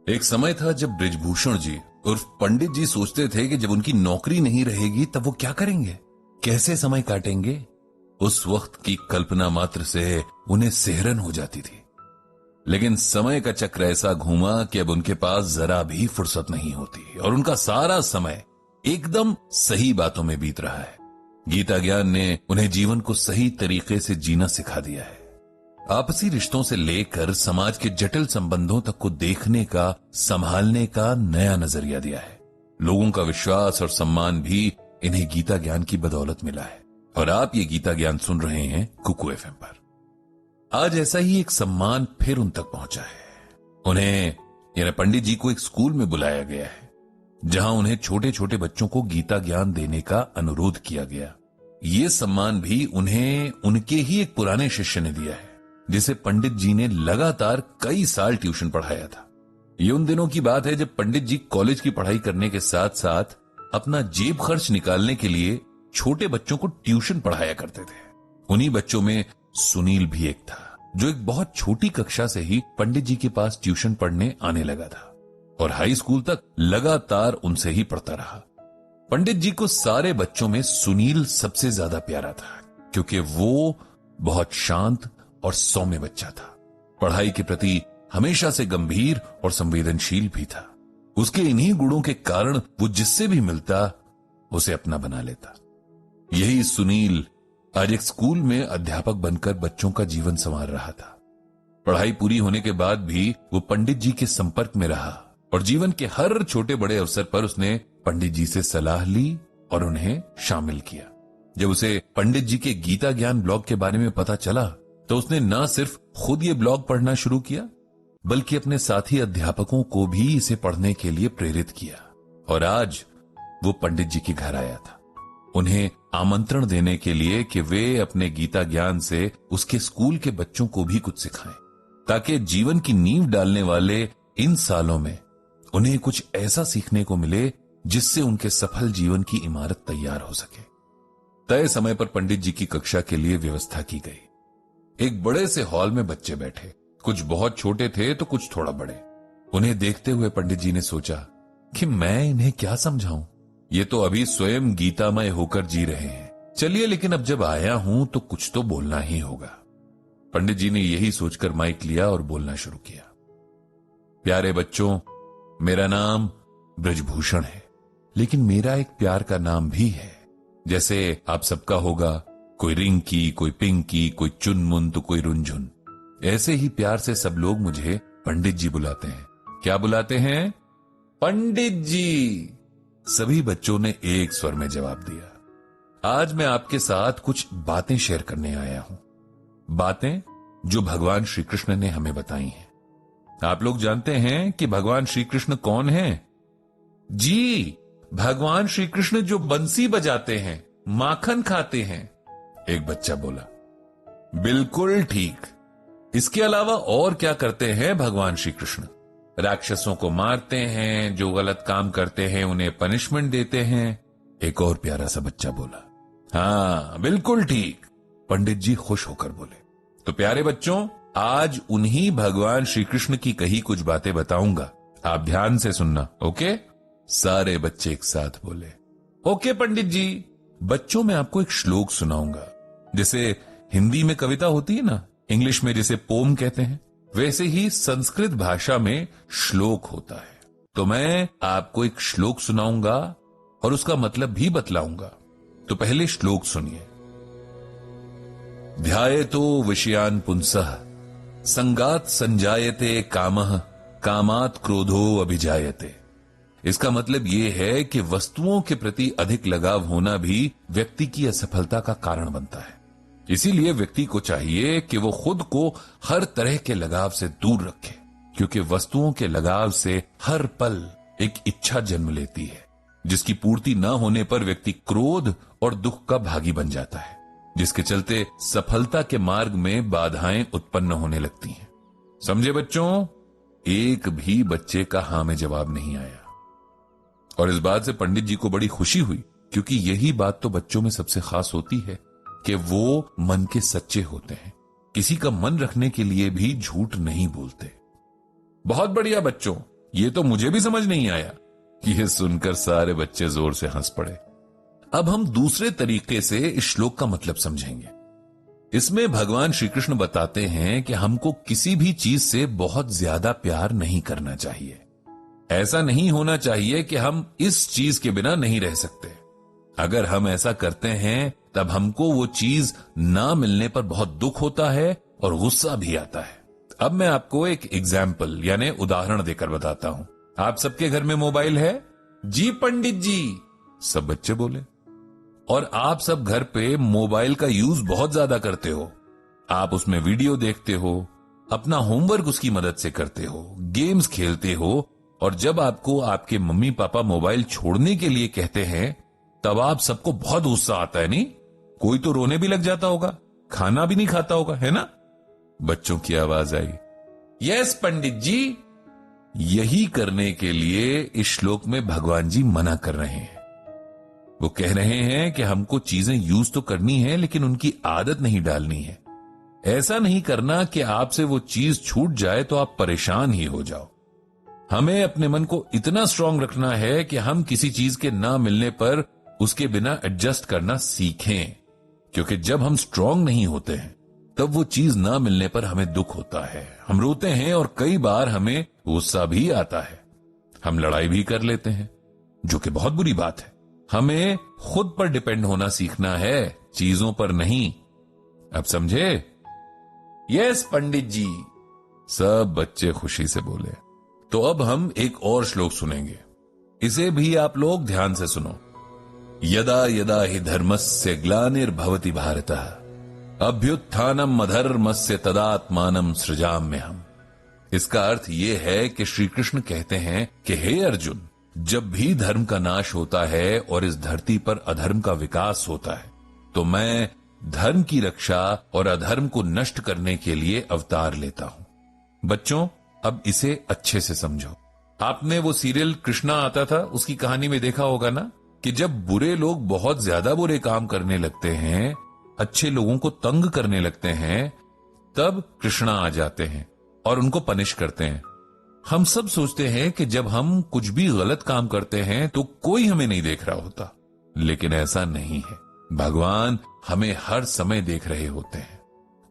एक समय था जब बृजभूषण जी उर्फ पंडित जी सोचते थे कि जब उनकी नौकरी नहीं रहेगी तब वो क्या करेंगे, कैसे समय काटेंगे। उस वक्त की कल्पना मात्र से उन्हें सिहरन हो जाती थी। लेकिन समय का चक्र ऐसा घूमा कि अब उनके पास जरा भी फुर्सत नहीं होती और उनका सारा समय एकदम सही बातों में बीत रहा है। गीता ज्ञान ने उन्हें जीवन को सही तरीके से जीना सिखा दिया है। आपसी रिश्तों से लेकर समाज के जटिल संबंधों तक को देखने का, संभालने का नया नजरिया दिया है। लोगों का विश्वास और सम्मान भी इन्हें गीता ज्ञान की बदौलत मिला है। और आप ये गीता ज्ञान सुन रहे हैं कुकू एफएम पर। आज ऐसा ही एक सम्मान फिर उन तक पहुंचा है। उन्हें यानी पंडित जी को एक स्कूल में बुलाया गया है, जहां उन्हें छोटे छोटे बच्चों को गीता ज्ञान देने का अनुरोध किया गया। ये सम्मान भी उन्हें उनके ही एक पुराने शिष्य ने दिया है, जिसे पंडित जी ने लगातार कई साल ट्यूशन पढ़ाया था। ये उन दिनों की बात है जब पंडित जी कॉलेज की पढ़ाई करने के साथ साथ अपना जेब खर्च निकालने के लिए छोटे बच्चों को ट्यूशन पढ़ाया करते थे। उन्हीं बच्चों में सुनील भी एक था, जो एक बहुत छोटी कक्षा से ही पंडित जी के पास ट्यूशन पढ़ने आने लगा था और हाई स्कूल तक लगातार उनसे ही पढ़ता रहा। पंडित जी को सारे बच्चों में सुनील सबसे ज्यादा प्यारा था, क्योंकि वो बहुत शांत और सौम्य बच्चा था। पढ़ाई के प्रति हमेशा से गंभीर और संवेदनशील भी था। उसके इन्हीं गुणों के कारण वो जिससे भी मिलता उसे अपना बना लेता। यही सुनील आज एक स्कूल में अध्यापक बनकर बच्चों का जीवन संवार रहा था। पढ़ाई पूरी होने के बाद भी वो पंडित जी के संपर्क में रहा और जीवन के हर छोटे बड़े अवसर पर उसने पंडित जी से सलाह ली और उन्हें शामिल किया। जब उसे पंडित जी के गीता ज्ञान ब्लॉग के बारे में पता चला तो उसने न सिर्फ खुद ये ब्लॉग पढ़ना शुरू किया, बल्कि अपने साथी अध्यापकों को भी इसे पढ़ने के लिए प्रेरित किया। और आज वो पंडित जी के घर आया था, उन्हें आमंत्रण देने के लिए कि वे अपने गीता ज्ञान से उसके स्कूल के बच्चों को भी कुछ सिखाएं, ताकि जीवन की नींव डालने वाले इन सालों में उन्हें कुछ ऐसा सीखने को मिले जिससे उनके सफल जीवन की इमारत तैयार हो सके। तय समय पर पंडित जी की कक्षा के लिए व्यवस्था की गई। एक बड़े से हॉल में बच्चे बैठे, कुछ बहुत छोटे थे तो कुछ थोड़ा बड़े। उन्हें देखते हुए पंडित जी ने सोचा कि मैं इन्हें क्या समझाऊं, ये तो अभी स्वयं गीतामय होकर जी रहे हैं। चलिए, लेकिन अब जब आया हूं तो कुछ तो बोलना ही होगा। पंडित जी ने यही सोचकर माइक लिया और बोलना शुरू किया। प्यारे बच्चों, मेरा नाम बृजभूषण है, लेकिन मेरा एक प्यार का नाम भी है। जैसे आप सबका होगा, कोई रिंकी, कोई पिंकी, कोई चुनमुन तो कोई रुंझुन। ऐसे ही प्यार से सब लोग मुझे पंडित जी बुलाते हैं। क्या बुलाते हैं? पंडित जी। सभी बच्चों ने एक स्वर में जवाब दिया। आज मैं आपके साथ कुछ बातें शेयर करने आया हूं, बातें जो भगवान श्री कृष्ण ने हमें बताई हैं। आप लोग जानते हैं कि भगवान श्री कृष्ण कौन है? जी, भगवान श्री कृष्ण जो बंसी बजाते हैं, माखन खाते हैं। एक बच्चा बोला, बिल्कुल ठीक। इसके अलावा और क्या करते हैं भगवान श्री कृष्ण? राक्षसों को मारते हैं, जो गलत काम करते हैं उन्हें पनिशमेंट देते हैं। एक और प्यारा सा बच्चा बोला, हाँ बिल्कुल ठीक। पंडित जी खुश होकर बोले, तो प्यारे बच्चों, आज उन्हीं भगवान श्री कृष्ण की कही कुछ बातें बताऊंगा, आप ध्यान से सुनना, ओके? सारे बच्चे एक साथ बोले, ओके पंडित जी। बच्चों, मैं आपको एक श्लोक सुनाऊंगा। जैसे हिंदी में कविता होती है ना, इंग्लिश में जिसे पोम कहते हैं, वैसे ही संस्कृत भाषा में श्लोक होता है। तो मैं आपको एक श्लोक सुनाऊंगा और उसका मतलब भी बतलाऊंगा। तो पहले श्लोक सुनिए। ध्यायतो विषयान पुंसः संगात संजायते कामः कामात् क्रोधो अभिजायते। इसका मतलब यह है कि वस्तुओं के प्रति अधिक लगाव होना भी व्यक्ति की असफलता का कारण बनता है। इसीलिए व्यक्ति को चाहिए कि वो खुद को हर तरह के लगाव से दूर रखे, क्योंकि वस्तुओं के लगाव से हर पल एक इच्छा जन्म लेती है, जिसकी पूर्ति न होने पर व्यक्ति क्रोध और दुख का भागी बन जाता है, जिसके चलते सफलता के मार्ग में बाधाएं उत्पन्न होने लगती हैं। समझे बच्चों? एक भी बच्चे का हां में जवाब नहीं आया। और इस बात से पंडित जी को बड़ी खुशी हुई, क्योंकि यही बात तो बच्चों में सबसे खास होती है कि वो मन के सच्चे होते हैं, किसी का मन रखने के लिए भी झूठ नहीं बोलते। बहुत बढ़िया बच्चों, ये तो मुझे भी समझ नहीं आया। यह सुनकर सारे बच्चे जोर से हंस पड़े। अब हम दूसरे तरीके से इस श्लोक का मतलब समझेंगे। इसमें भगवान श्री कृष्ण बताते हैं कि हमको किसी भी चीज से बहुत ज्यादा प्यार नहीं करना चाहिए। ऐसा नहीं होना चाहिए कि हम इस चीज के बिना नहीं रह सकते। अगर हम ऐसा करते हैं तब हमको वो चीज ना मिलने पर बहुत दुख होता है और गुस्सा भी आता है। अब मैं आपको एक एग्जाम्पल यानी उदाहरण देकर बताता हूं। आप सबके घर में मोबाइल है? जी पंडित जी, सब बच्चे बोले। और आप सब घर पे मोबाइल का यूज बहुत ज्यादा करते हो। आप उसमें वीडियो देखते हो, अपना होमवर्क उसकी मदद से करते हो, गेम्स खेलते हो, और जब आपको आपके मम्मी पापा मोबाइल छोड़ने के लिए कहते हैं तब आप सबको बहुत गुस्सा आता है, नहीं? कोई तो रोने भी लग जाता होगा, खाना भी नहीं खाता होगा, है ना? बच्चों की आवाज आई, यस पंडित जी। यही करने के लिए इस श्लोक में भगवान जी मना कर रहे हैं। वो कह रहे हैं कि हमको चीजें यूज तो करनी है लेकिन उनकी आदत नहीं डालनी है। ऐसा नहीं करना कि आपसे वो चीज छूट जाए तो आप परेशान ही हो जाओ। हमें अपने मन को इतना स्ट्रांग रखना है कि हम किसी चीज के ना मिलने पर उसके बिना एडजस्ट करना सीखें, क्योंकि जब हम स्ट्रांग नहीं होते हैं तब वो चीज ना मिलने पर हमें दुख होता है, हम रोते हैं और कई बार हमें गुस्सा भी आता है। हम लड़ाई भी कर लेते हैं, जो कि बहुत बुरी बात है। हमें खुद पर डिपेंड होना सीखना है, चीजों पर नहीं। अब समझे? यस पंडित जी, सब बच्चे खुशी से बोले। तो अब हम एक और श्लोक सुनेंगे, इसे भी आप लोग ध्यान से सुनो। यदा यदा हि धर्मस्य ग्लानिर्भवति भारतः अभ्युत्थानम अधर्मस्य तदात्मानम सृजाम्यहम्। इसका अर्थ यह है कि श्री कृष्ण कहते हैं कि हे अर्जुन, जब भी धर्म का नाश होता है और इस धरती पर अधर्म का विकास होता है तो मैं धर्म की रक्षा और अधर्म को नष्ट करने के लिए अवतार लेता हूं। बच्चों, अब इसे अच्छे से समझो। आपने वो सीरियल कृष्णा आता था, उसकी कहानी में देखा होगा ना कि जब बुरे लोग बहुत ज्यादा बुरे काम करने लगते हैं, अच्छे लोगों को तंग करने लगते हैं, तब कृष्णा आ जाते हैं और उनको पनिश करते हैं। हम सब सोचते हैं कि जब हम कुछ भी गलत काम करते हैं तो कोई हमें नहीं देख रहा होता, लेकिन ऐसा नहीं है। भगवान हमें हर समय देख रहे होते हैं,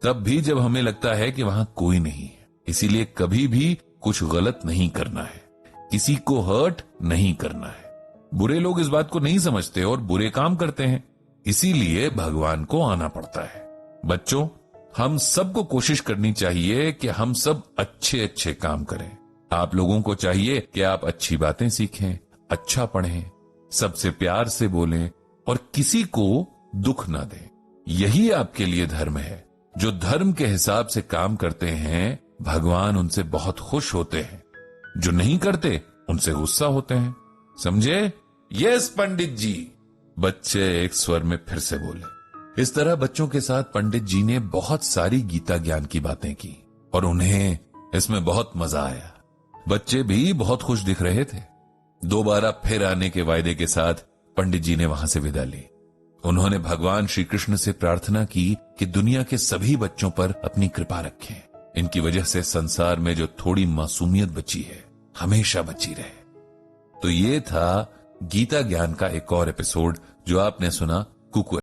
तब भी जब हमें लगता है कि वहां कोई नहीं है। इसीलिए कभी भी कुछ गलत नहीं करना है, किसी को हर्ट नहीं करना है। बुरे लोग इस बात को नहीं समझते और बुरे काम करते हैं, इसीलिए भगवान को आना पड़ता है। बच्चों, हम सबको कोशिश करनी चाहिए कि हम सब अच्छे अच्छे काम करें। आप लोगों को चाहिए कि आप अच्छी बातें सीखें, अच्छा पढ़ें, सबसे प्यार से बोलें और किसी को दुख ना दें। यही आपके लिए धर्म है। जो धर्म के हिसाब से काम करते हैं, भगवान उनसे बहुत खुश होते हैं। जो नहीं करते, उनसे गुस्सा होते हैं। समझे? यस पंडित जी, बच्चे एक स्वर में फिर से बोले। इस तरह बच्चों के साथ पंडित जी ने बहुत सारी गीता ज्ञान की बातें की और उन्हें इसमें बहुत मजा आया। बच्चे भी बहुत खुश दिख रहे थे। दोबारा फिर आने के वायदे के साथ पंडित जी ने वहां से विदा ली। उन्होंने भगवान श्री कृष्ण से प्रार्थना की कि दुनिया के सभी बच्चों पर अपनी कृपा रखें। इनकी वजह से संसार में जो थोड़ी मासूमियत बची है, हमेशा बची रहे। तो ये था गीता ज्ञान का एक और एपिसोड जो आपने सुना, कुकु।